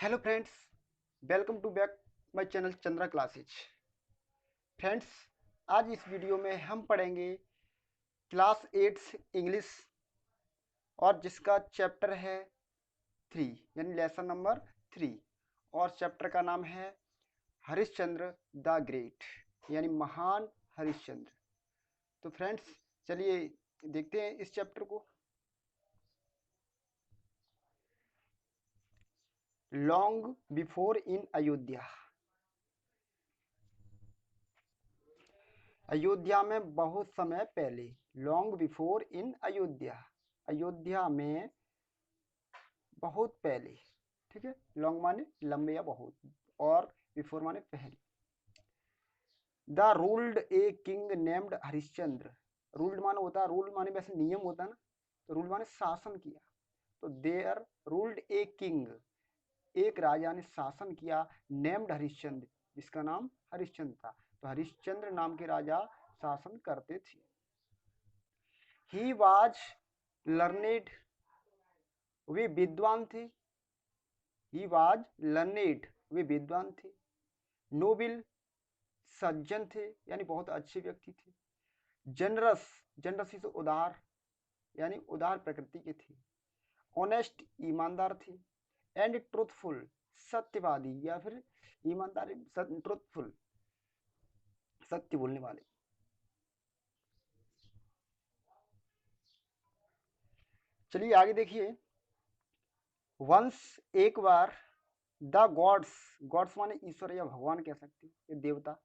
Hello friends, welcome to back my channel Chandra classes. Friends, आज इस video में हम पढ़ेंगे क्लास 8 इंग्लिश और जिसका चैप्टर है 3 यानी लेसन नंबर 3 और चैप्टर का नाम है हरिश्चंद्र द ग्रेट यानी महान हरिश्चंद्र। तो फ्रेंड्स, चलिए देखते हैं इस चैप्टर को। Long before in Ayodhya. Ayodhya में बहुत समय पहले, long before in Ayodhya, Ayodhya में बहुत पहले। ठीक है, लॉन्ग माने लंबे या बहुत, और बिफोर माने पहले। The ruled a king named Harishchandra. Ruled माने होता है, रूल माने वैसे नियम होता है ना, तो रूल माने शासन किया। तो देयर रूल्ड ए किंग, एक राजा ने शासन किया, नेम्ड हरिश्चंद्र, जिसका नाम हरिश्चंद्र था। तो हरिश्चंद्र नाम के राजा शासन करते थे। ही वाज लर्नेड, वे विद्वान थे। ही वाज लर्नेड, वे विद्वान थे। नोबिल, सज्जन थे यानी बहुत अच्छे व्यक्ति थे। जनरस, जनरस से उदार यानी उदार प्रकृति के थे। ऑनेस्ट, ईमानदार थे। एंड ट्रूथफुल, सत्यवादी या फिर ईमानदार, ट्रूथफुल, सत्य बोलने वाले। चलिए आगे देखिए। वंस, एक बार, द गॉड्स, गॉड्स माने ईश्वर या भगवान कह सकते हैं, ये देवता।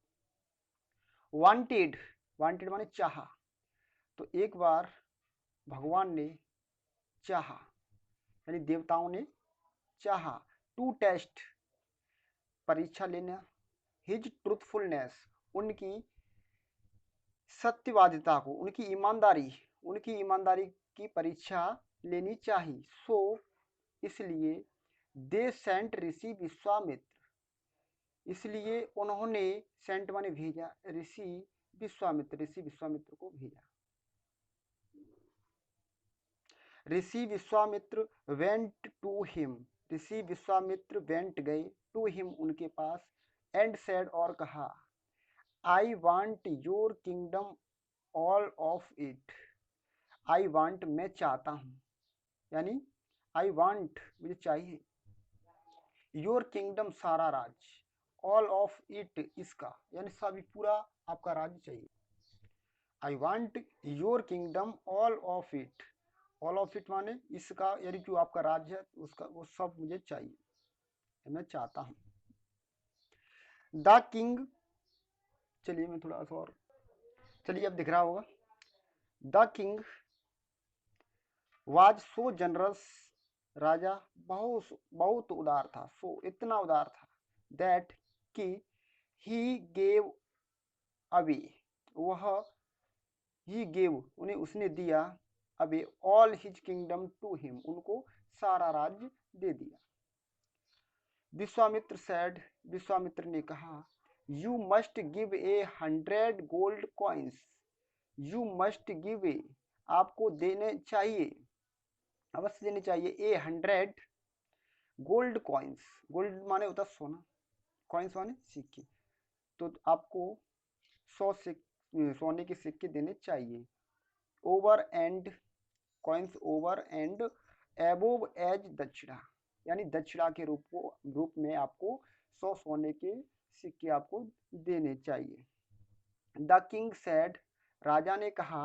वांटेड, वांटेड माने चाहा, तो एक बार भगवान ने चाहा यानी देवताओं ने चाहा। टू टेस्ट, परीक्षा लेना। हिज ट्रूथफुलनेस, उनकी सत्यवादिता को, उनकी ईमानदारी की परीक्षा लेनी चाहिए। सो, इसलिए, दे सेंट ऋषि विश्वामित्र, इसलिए उन्होंने, सेंट माने भेजा, ऋषि विश्वामित्र को भेजा। Rishi Vishwamitra went to him, Rishi Vishwamitra went गए, टू हिम उनके पास। एंड सेड, और कहा, I want your kingdom all of it. I want, मैं चाहता हूँ, यानी आई वांट मुझे चाहिए। योर किंगडम, सारा राज्य। ऑल ऑफ इट, इसका, यानी सभी, पूरा आपका राज्य चाहिए। आई want your kingdom all of it, all of it माने इसका, यानी जो आपका राज्य है उसका, वो सब मुझे चाहिए, मैं चाहता हूँ। द किंग, चलिए मैं थोड़ा सा और, चलिए अब दिख रहा होगा। The king was so generous, राजा बहुत बहुत उदार था। सो, इतना उदार था। दैट, कि, ही गेव अवे, वह, ही गेव उन्हें, उसने दिया, away all his kingdom to him, उनको सारा राज्य दे दिया। विश्वामित्र सैड, विश्वामित्र ने कहा, you must give a 100 gold coins. You must give a, आपको देने चाहिए, अवश्य देने चाहिए, ए 100 गोल्ड कॉइन्स। गोल्ड माने होता सोना, कॉइन्स माने सिक्के। तो आपको 100 सोने के सिक्के देने चाहिए। Over and, coins over and above as dakshina, यानी दक्षिणा के रूप में आपको 100 सोने के सिक्के आपको देने चाहिए। द किंग सेड, राजा ने कहा,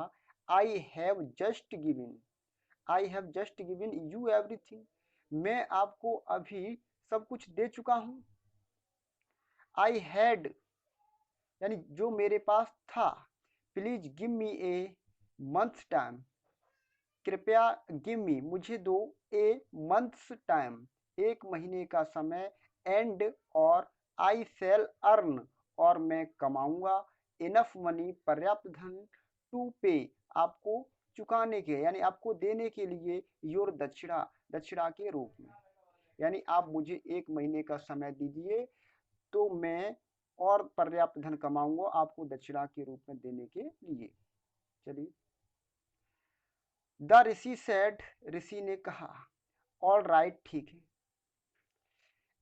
I have just given, I have just given you everything, मैं आपको अभी सब कुछ दे चुका हूं। आई हैड, यानी जो मेरे पास था। Please give me a month time, कृपया गिव मी, मुझे दो, ए मंथ्स टाइम, एक महीने का समय। एंड, और, आई सेल अर्न, और मैं कमाऊंगा, इनफ मनी, पर्याप्त धन, टू पे, आपको चुकाने के, यानी आपको देने के लिए, योर दक्षिणा, दक्षिणा के रूप में, यानी आप मुझे एक महीने का समय दीजिए तो मैं और पर्याप्त धन कमाऊंगा आपको दक्षिणा के रूप में देने के लिए। चलिए। द ऋषि सेड, ऋषि ने कहा, ऑल राइट, ठीक है।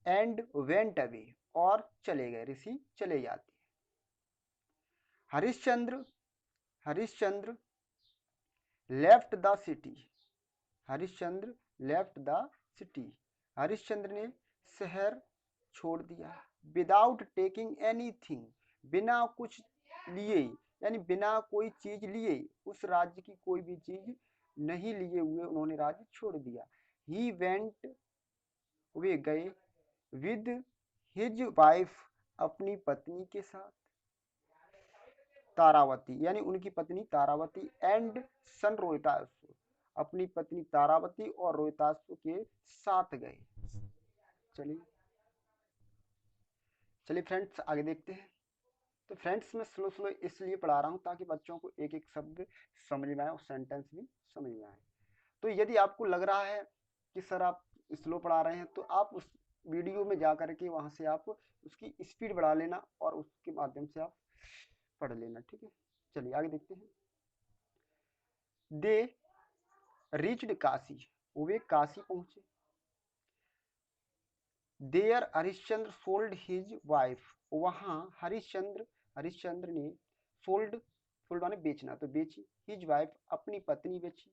एंड वेंट अवे, और चले गए, ऋषि चले जाते हैं। Harishchandra Harishchandra left the city, Harishchandra left the city, Harishchandra ने शहर छोड़ दिया। विदाउट टेकिंग एनीथिंग, बिना कुछ लिए, यानी बिना कोई चीज लिए, उस राज्य की कोई भी चीज नहीं लिए हुए उन्होंने राज्य छोड़ दिया। ही वेंट, वे गए, विद हिज वाइफ, अपनी पत्नी के साथ, तारावती यानी उनकी पत्नी तारावती, एंड सन रोहितासु, अपनी पत्नी तारावती और रोहितासु के साथ गए। चलिए चलिए फ्रेंड्स आगे देखते हैं। तो फ्रेंड्स मैं स्लो स्लो इसलिए पढ़ा रहा हूँ ताकि बच्चों को एक एक शब्द समझ में आए और सेंटेंस भी समझ में आए। तो यदि आपको लग रहा है कि सर आप स्लो पढ़ा रहे हैं तो आप उस वीडियो में जा करके वहां से आप उसकी स्पीड बढ़ा लेना और उसके माध्यम से आप पढ़ लेना, ठीक है। चलिए आगे देखते हैं। दे रीच्ड काशी, वे काशी पहुंचे। There Harishchandra sold his wife, वहां हरिश्चंद्र ने सोल्ड, सोल्ड माने बेचना, तो बेची, हिज वाइफ अपनी पत्नी बेची,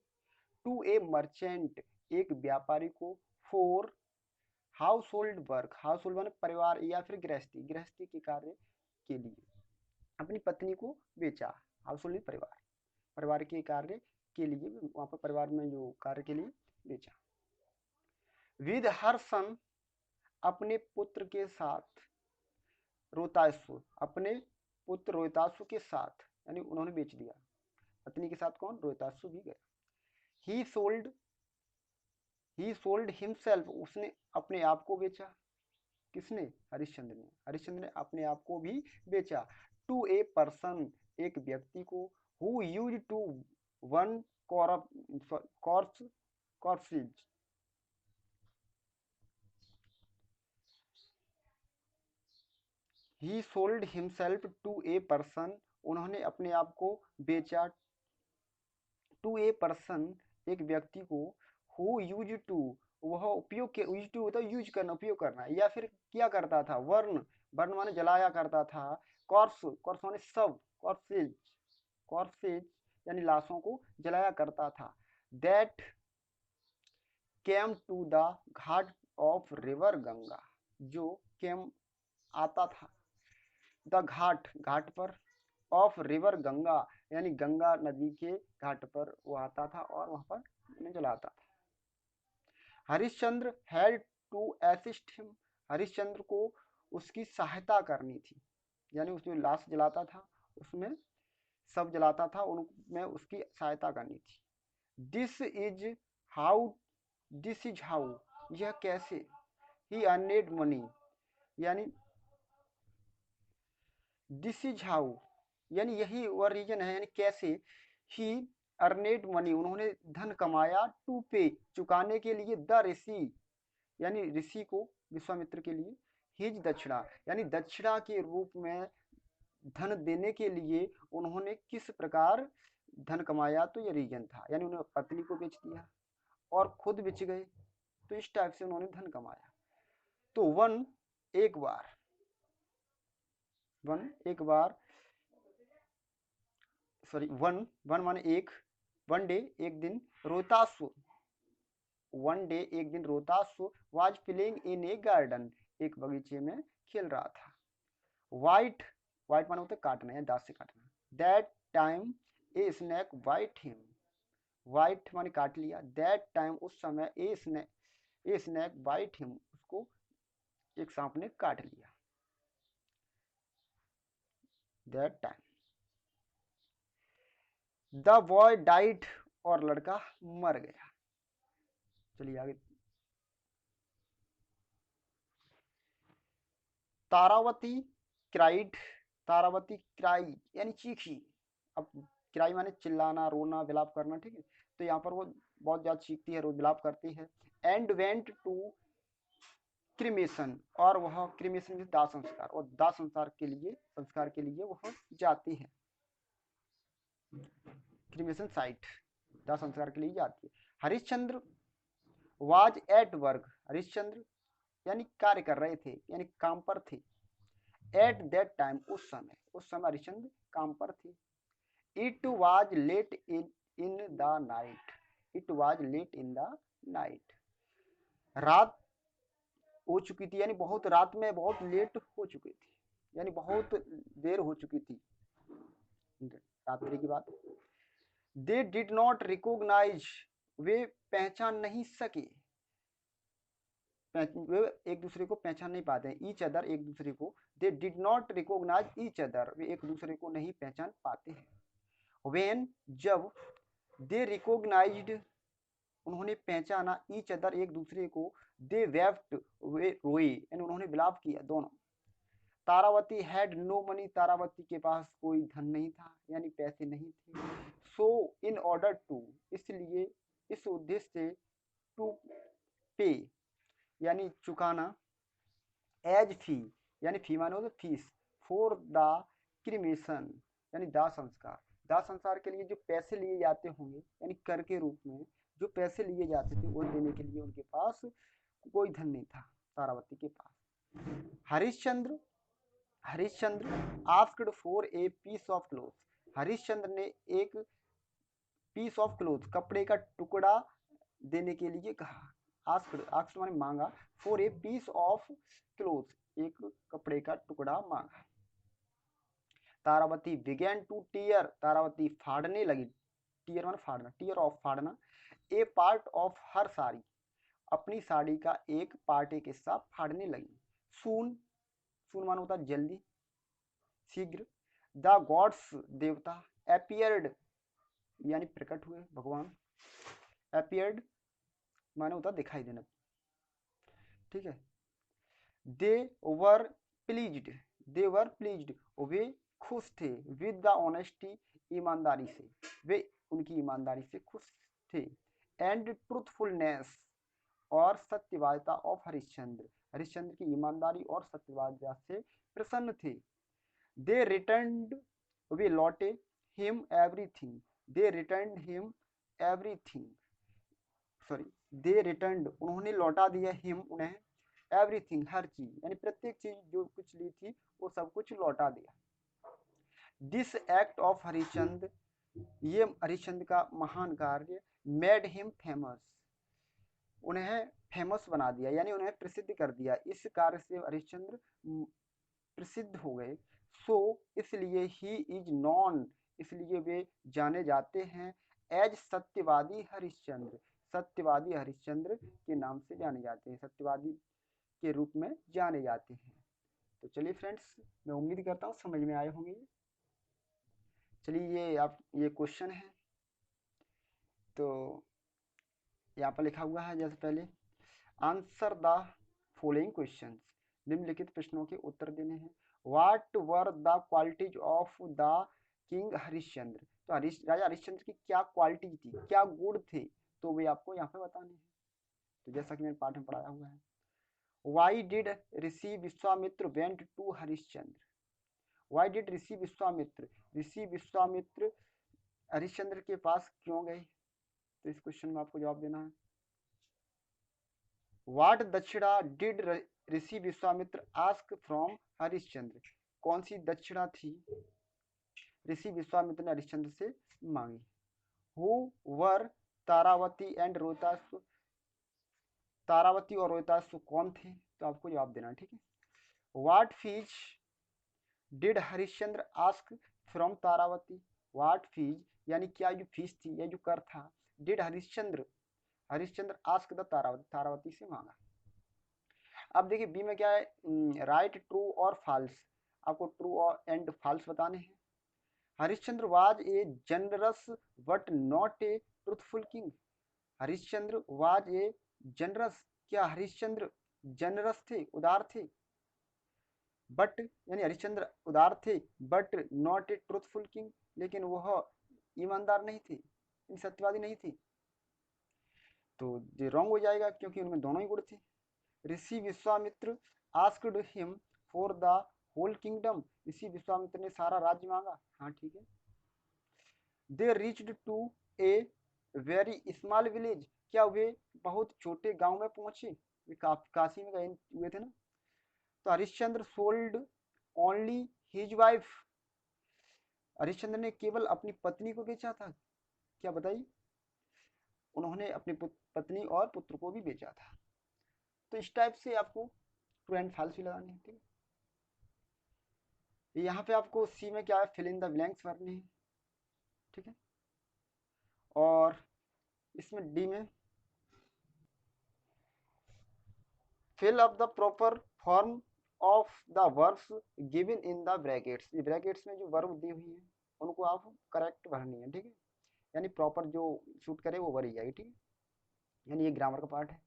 टू ए मर्चेंट एक व्यापारी को, for house hold work, house hold माने परिवार या फिर गृहस्थी, गृहस्थी के कार्य के लिए अपनी पत्नी को बेचा। हाउस होल्ड परिवार, परिवार के कार्य के लिए वहां पर परिवार में जो कार्य के लिए बेचा। विद हर सन, अपने पुत्र के साथ, रोतासु, अपने पुत्र रोहितासु के साथ, यानी उन्होंने बेच दिया। पत्नी के साथ कौन, रोहितासु भी गया। ही सोल्ड, ही सोल्ड हिमसेल्फ, उसने अपने आप को बेचा। किसने, हरिश्चंद्र ने, हरिश्चंद्र ने अपने आप को भी बेचा। टू ए पर्सन, एक व्यक्ति को, who use to one corpse corpses, he sold himself to a person, उन्होंने अपने आप को बेचा, टू ए पर्सन एक व्यक्ति को, हु यूज टू, वह उपयोग के, यूज टू होता है यूज करना, उपयोग करना, या फिर क्या करता था, वर्ण, वर्ण माने जलाया करता था, कॉर्स, कॉर्स माने सब, कॉर्सेज, कॉर्सेज यानी लाशों को जलाया करता था। That came to the ghat of river Ganga, जो केम आता था, द घाट, घाट पर, ऑफ रिवर गंगा यानी गंगा नदी के घाट पर वो आता था और वहां पर उन्हें जलाता था। Harishchandra had to assist him, Harishchandra को उसकी सहायता करनी थी, यानी उसमें लाश जलाता था, उसमें सब जलाता था, उनमें उसकी सहायता करनी थी। This is how, this is how, यह कैसे, ही अर्नेड मनी, यानी दिस इज हाउ यानी यही वह रीजन है, यानी कैसे, ही अर्नेड मनी, उन्होंने धन कमाया, टू पे, चुकाने के लिए, द ऋषि यानी ऋषि को, विश्वामित्र के लिए, हिज दक्षिणा यानी दक्षिणा के रूप में धन देने के लिए उन्होंने किस प्रकार धन कमाया, तो यह रीजन था, यानी उन्होंने पत्नी को बेच दिया और खुद बेच गए, तो इस टाइप से उन्होंने धन कमाया। तो वन, एक बार, वन एक बार, सॉरी वन, वन माने एक, वन डे एक दिन, रोहतासु, वन डे एक दिन, Rohtasu was playing in a garden, एक बगीचे में खेल रहा था। वाइट, वाइट माने होता है काटना या दांत से काटना। That time A snack white him, white माने काट लिया, दैट टाइम उस समय, ए स्नैक वाइट हिम, उसको एक सांप ने काट लिया। That time the boy died, और लड़का मर गया। चलिए आगे। तारावती क्राइड, तारावती क्राई यानी चीखी, अब क्राई माने चिल्लाना, रोना, विलाप करना, ठीक है, तो यहाँ पर वो बहुत ज्यादा चीखती है, रो विलाप करती है। एंड वेंट टू क्रिमेशन, और वह क्रिमेशन दाह संस्कार, और दाह संस्कार के लिए, संस्कार के लिए वह जाती है, क्रिमेशन साइट, दाह संस्कार के लिए जाती है। Harishchandra was at work, Harishchandra यानी कार्य कर रहे थे, यानी काम पर थे। एट दैट टाइम, उस समय हरिश्चंद्र काम पर थे। It was late in the night, it was late in the night, रात हो चुकी थी, यानी बहुत रात में बहुत लेट हो चुकी थी, यानी बहुत देर हो चुकी थी रात्रि की बात। दे डिड नॉट रिकॉग्नाइज, वे पहचान नहीं सके, वे एक दूसरे को पहचान नहीं पाते हैं। ईच अदर, एक दूसरे को। They did not recognise each other, वे एक दूसरे को नहीं पहचान पाते हैं। व्हेन, जब। दे रिकॉग्नाइज्ड, उन्होंने पहचाना। ईच अदर, एक दूसरे को। दे वेप्ट, वे रोए, यानी उन्होंने विलाप किया दोनों। Taravati had no money, Taravati के पास कोई धन नहीं था, यानी पैसे नहीं थे। सो इन ऑर्डर टू, इसलिए, इस उद्देश्य से। टू पे, यानी चुकाना। एज फी, यानी फी मानो तो फीस। फॉर द क्रिमेशन, यानी दाह संस्कार। दाह संस्कार के लिए जो पैसे लिए जाते होंगे, यानी कर के रूप में जो पैसे लिए जाते थे, वो देने के लिए उनके पास कोई धन नहीं था, तारावती के पास। Harishchandra, Harishchandra asked for a piece of cloth, Harishchandra ने एक पीस ऑफ क्लोथ, कपड़े का टुकड़ा देने के लिए कहा। आस्क्ड, आस्क्ड माने मांगा। For a piece of cloth, एक कपड़े का टुकड़ा मांगा। Taravati began to tear, Taravati फाड़ने लगी। टीयर माने फाड़ना, टीयर ऑफ फाड़ना। A part of her sari, अपनी साड़ी का एक पार्ट, एक हिस्सा फाड़ने लगी। सून, सून मानो होता जल्दी, शीघ्र। द गॉड्स, देवता। अपीयर्ड, यानी प्रकट हुए, भगवान। अपीयर्ड माने होता दिखाई देना, ठीक है। दे वर प्लीज्ड, दे वर प्लीज्ड, वे खुश थे। विद द ऑनेस्टी, ईमानदारी से, वे उनकी ईमानदारी से खुश थे। एंड ट्रूथफुलनेस, और सत्यवादिता ऑफ हरिश्चंद्र, हरिश्चंद्र की ईमानदारी और सत्यवादिता से प्रसन्न थे। दे रिटर्न्ड, वे लौटे। हिम एवरीथिंग, दे रिटर्न्ड हिम एवरीथिंग, सॉरी, दे रिटर्न्ड, उन्होंने लौटा दिया। हिम, उन्हें। एवरीथिंग, हर चीज, यानी प्रत्येक चीज जो कुछ ली थी वो सब कुछ लौटा दिया। दिस एक्ट ऑफ हरिश्चंद्र, ये हरिश्चंद्र का महान कार्य। मेड हिम फेमस, उन्हें फेमस बना दिया, यानी उन्हें प्रसिद्ध कर दिया। इस कार्य से हरिश्चंद्र प्रसिद्ध हो गए। सो, इसलिए ही इज नॉन, इसलिए वे जाने जाते हैं। एज सत्यवादी हरिश्चंद्र, सत्यवादी हरिश्चंद्र के नाम से जाने जाते हैं, सत्यवादी के रूप में जाने जाते हैं। तो चलिए फ्रेंड्स, मैं उम्मीद करता हूँ समझ में आए होंगे। चलिए ये क्वेश्चन है, तो यहाँ पर लिखा हुआ है जैसे पहले, आंसर द फॉलोइंग क्वेश्चंस, निम्नलिखित प्रश्नों के उत्तर देने हैं। What were the qualities of the king Harishchandra, तो राजा हरिश्चंद्र की क्या क्वालिटी थी, क्या गुण थे, तो वे आपको यहाँ पे बताने हैं। तो जैसा कि मैंने पाठ में पढ़ाया हुआ है। Why did Rishi Vishwamitra went to Harishchandra, why did Rishi Vishwamitra, Rishi Vishwamitra Harishchandra के पास क्यों गए, तो इस क्वेश्चन में आपको जवाब देना है। व्हाट दक्षिणा did Rishi Vishwamitra ask from Harishchandra, कौन सी दक्षिणा थी ऋषि विश्वामित्र ने हरिश्चंद्र से मांगी। Who were Taravati and Rohitasu, Taravati और रोहितासु कौन थे, तो आपको जवाब देना, ठीक है। What fees did Harishchandra ask from Taravati, what fees यानी क्या जो फीस थी या जो कर था, did Harishchandra, Harishchandra ask the Taravati, Taravati से मांगा। अब देखिए बी में क्या है, राइट ट्रू और फॉल्स, आपको ट्रू और एंड फॉल्स बताने हैं। Harishchandra was a generous but not a truthful king, Harishchandra was a generous, क्या हरिश्चंद्र जनरस थे, उदार थे। बट यानी हरिश्चंद्र उदार थे, but not a truthful king, लेकिन वह ईमानदार नहीं थे, सत्यवादी नहीं थे। तो ये रॉन्ग हो जाएगा क्योंकि उनमें दोनों ही गुण थे। Rishi Vishwamitra asked him for the whole kingdom, Rishi Vishwamitra ने सारा राज्य मांगा, हाँ ठीक है। They reached to a very small village, क्या वे बहुत छोटे गांव में पहुंचे, काशी में गए हुए थे ना। तो Harishchandra sold only his wife, Harishchandra ने केवल अपनी पत्नी को बेचा था, क्या बताइए, उन्होंने अपनी पत्नी और पुत्र को भी बेचा था। तो इस टाइप से आपको ट्रू एंड फॉल्स भी लगाने हैं, ठीक है। यहाँ पे आपको सी में क्या है, फिल इन द ब्लैंक्स भरने हैं, ठीक है। और इसमें डी में fill up the proper form of the verbs given in the brackets, ये ब्रैकेट्स में जो वर्ब दी हुई हैं उनको आप करेक्ट भरनी है, ठीक है। यानी प्रॉपर जो शूट करे वो भरी जाएगी, ठीक है। यानी ये ग्रामर का पार्ट है।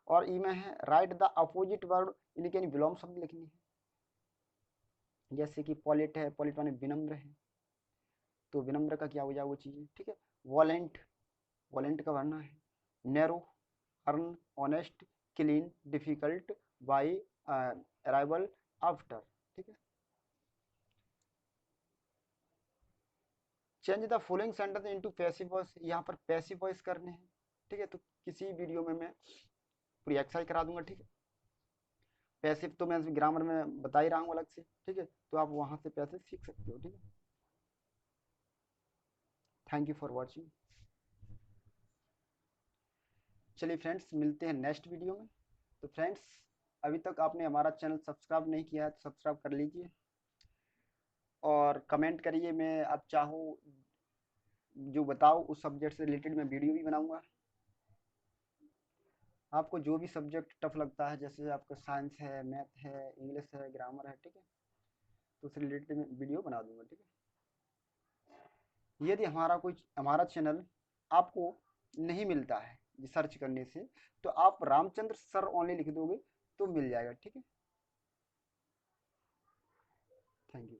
और ई में है राइट द अपोजिट वर्ड, यानी विलोम शब्द लिखनी है। जैसे कि पॉलिट है, पॉलिट माने विनम्र है, तो विनम्र का क्या हो जाए वो चीज़ें, ठीक है। वॉलेंट, वॉलेंट का भरना है। Narrow, earn, honest, clean, difficult, by, arrival, after, ठीक है। Change the following sentence into passive voice, यहाँ पर पैसिव वॉइस करने हैं, ठीक है। तो किसी वीडियो में मैं पूरी एक्सरसाइज करा दूंगा, ठीक है। पैसिव तो मैं ग्रामर में बता ही रहा हूँ अलग से, ठीक है। तो आप वहाँ से पैसिव सीख सकते हो, ठीक है। Thank you for watching. चलिए फ्रेंड्स, मिलते हैं नेक्स्ट वीडियो में। तो फ्रेंड्स, अभी तक आपने हमारा चैनल सब्सक्राइब नहीं किया है तो सब्सक्राइब कर लीजिए, और कमेंट करिए, मैं आप चाहो जो बताओ उस सब्जेक्ट से रिलेटेड मैं वीडियो भी बनाऊंगा। आपको जो भी सब्जेक्ट टफ लगता है, जैसे आपका साइंस है, मैथ है, इंग्लिश है, ग्रामर है, ठीक है, तो उससे रिलेटेड मैं वीडियो बना दूंगा, ठीक है। यदि हमारा चैनल आपको नहीं मिलता है सर्च करने से, तो आप रामचंद्र सर ओनली लिख दोगे तो मिल जाएगा, ठीक है। Thank you.